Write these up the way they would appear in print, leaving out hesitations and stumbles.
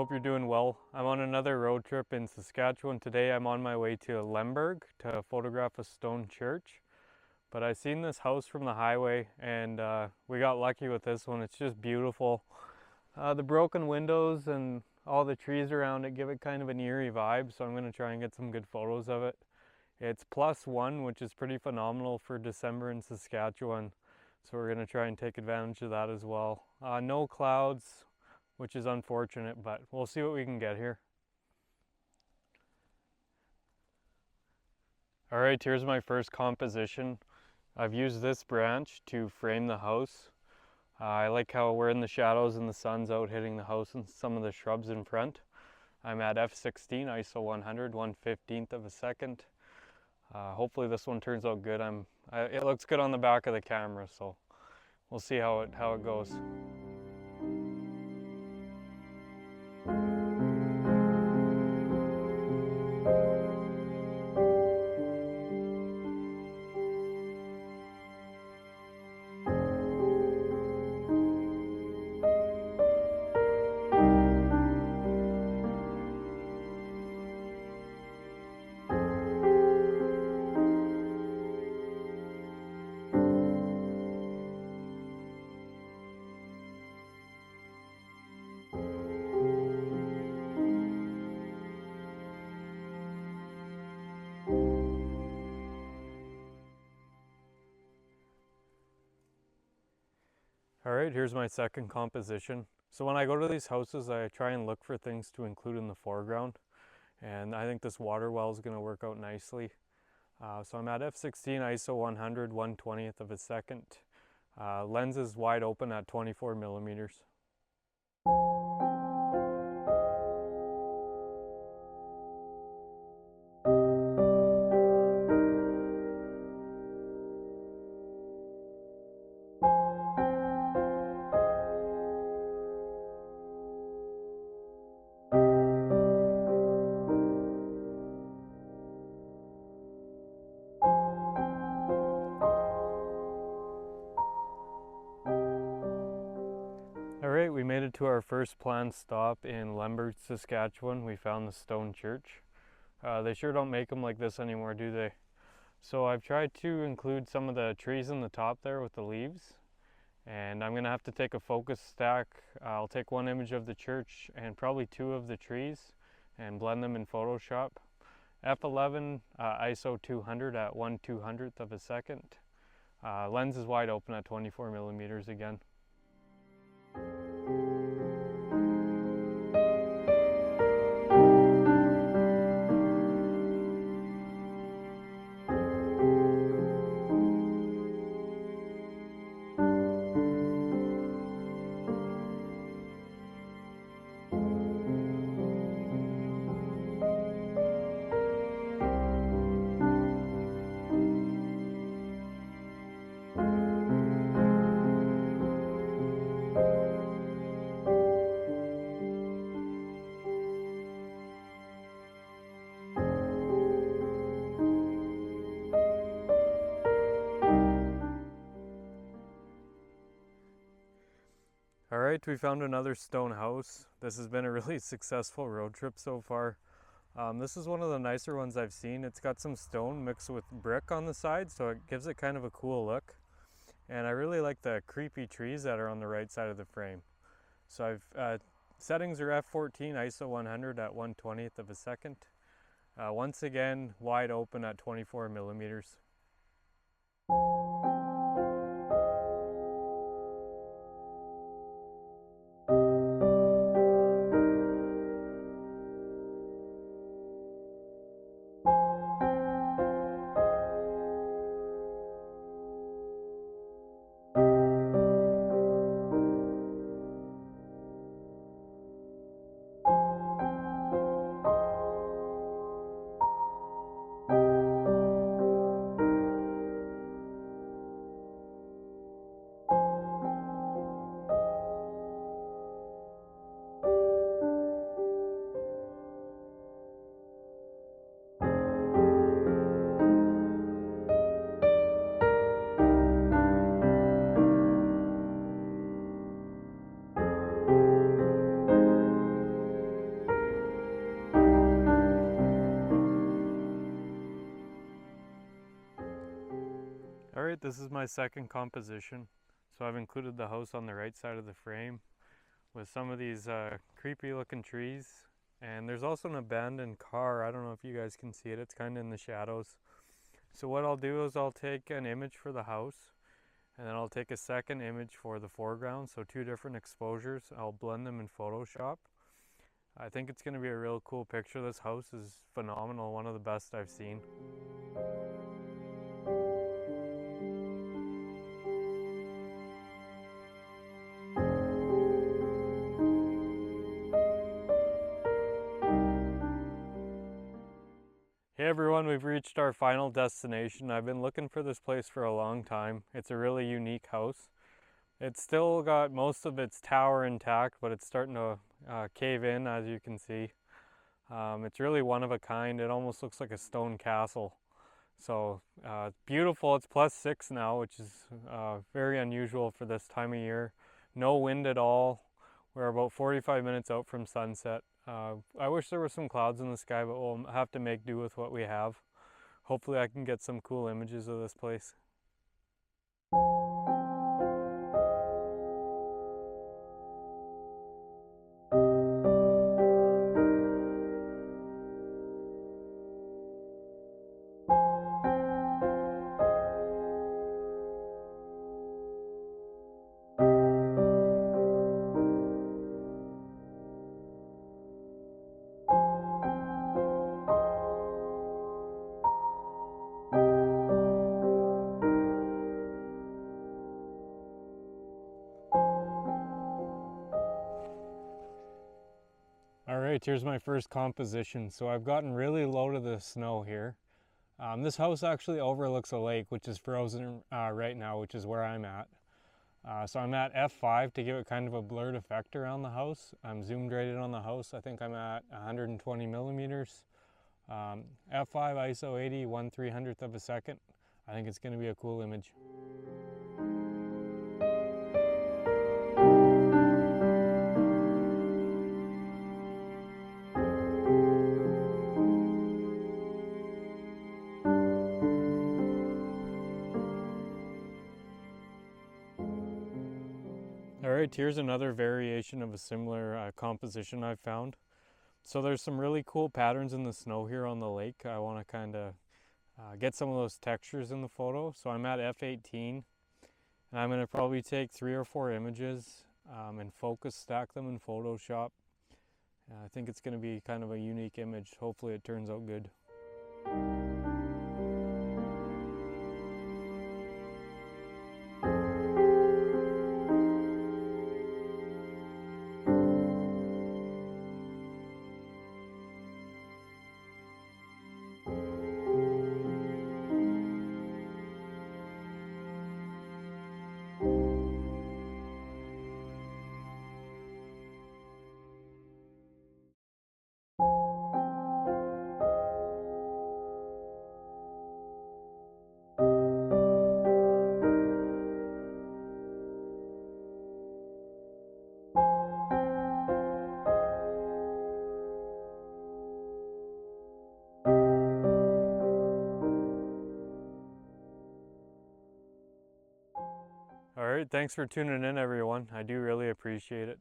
hope you're doing well. I'm on another road trip in Saskatchewan. Today I'm on my way to Lemberg to photograph a stone church. But I seen this house from the highway and we got lucky with this one. It's just beautiful. The broken windows and all the trees around it give it kind of an eerie vibe, so I'm going to try and get some good photos of it. It's +1, which is pretty phenomenal for December in Saskatchewan. So we're going to try and take advantage of that as well. No clouds, which is unfortunate, but we'll see what we can get here. All right, here's my first composition. I've used this branch to frame the house. I like how we're in the shadows and the sun's out hitting the house and some of the shrubs in front. I'm at f16, ISO 100, 1/15th of a second. Hopefully this one turns out good. It looks good on the back of the camera, so we'll see how it goes. All right, here's my second composition. So when I go to these houses, I try and look for things to include in the foreground. And I think this water well is going to work out nicely. So I'm at f16, ISO 100, 1/20th of a second. Lens is wide open at 24 millimeters. Alright, we made it to our first planned stop in Lemberg, Saskatchewan. We found the stone church. They sure don't make them like this anymore, do they? So I've tried to include some of the trees in the top there with the leaves. And I'm going to have to take a focus stack. I'll take one image of the church and probably two of the trees and blend them in Photoshop. F11, ISO 200 at 1/200th of a second. Lens is wide open at 24 millimeters again. Alright, we found another stone house. This has been a really successful road trip so far. This is one of the nicer ones I've seen. It's got some stone mixed with brick on the side, so it gives it kind of a cool look. And I really like the creepy trees that are on the right side of the frame. So settings are f14, ISO 100 at 1/20th of a second. Once again, wide open at 24 millimeters. Alright, this is my second composition. So I've included the house on the right side of the frame with some of these creepy looking trees. And there's also an abandoned car. I don't know if you guys can see it. It's kind of in the shadows. So what I'll do is I'll take an image for the house, and then I'll take a second image for the foreground. So two different exposures. I'll blend them in Photoshop. I think it's going to be a real cool picture. This house is phenomenal. One of the best I've seen. Hey everyone, we've reached our final destination. I've been looking for this place for a long time. It's a really unique house. It's still got most of its tower intact, but it's starting to cave in, as you can see. It's really one of a kind. It almost looks like a stone castle. So beautiful. It's +6 now, which is very unusual for this time of year. No wind at all. We're about 45 minutes out from sunset. I wish there were some clouds in the sky, but we'll have to make do with what we have. Hopefully I can get some cool images of this place. Alright, here's my first composition. So I've gotten really low to the snow here. This house actually overlooks a lake, which is frozen right now, which is where I'm at. So I'm at f5 to give it kind of a blurred effect around the house. I'm zoomed right in on the house. I think I'm at 120 millimeters. F5 ISO 80, 1/300th of a second. I think it's going to be a cool image. Alright, here's another variation of a similar composition I've found. So there's some really cool patterns in the snow here on the lake. I want to kind of get some of those textures in the photo. So I'm at f18, and I'm going to probably take 3 or 4 images and focus stack them in Photoshop. I think it's going to be kind of a unique image. Hopefully it turns out good. Alright, thanks for tuning in everyone. I do really appreciate it.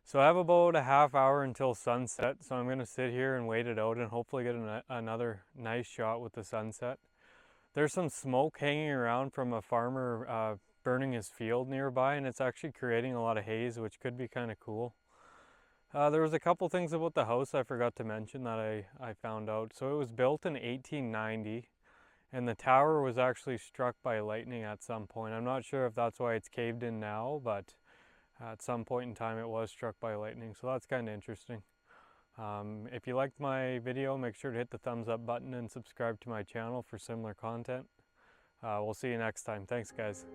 So I have about a half hour until sunset, so I'm going to sit here and wait it out and hopefully get another nice shot with the sunset. There's some smoke hanging around from a farmer burning his field nearby, and it's actually creating a lot of haze, which could be kind of cool. There was a couple things about the house I forgot to mention that I found out. So it was built in 1890. And the tower was actually struck by lightning at some point. I'm not sure if that's why it's caved in now, but at some point in time it was struck by lightning, so that's kind of interesting. If you liked my video, make sure to hit the thumbs up button and subscribe to my channel for similar content. We'll see you next time. Thanks guys.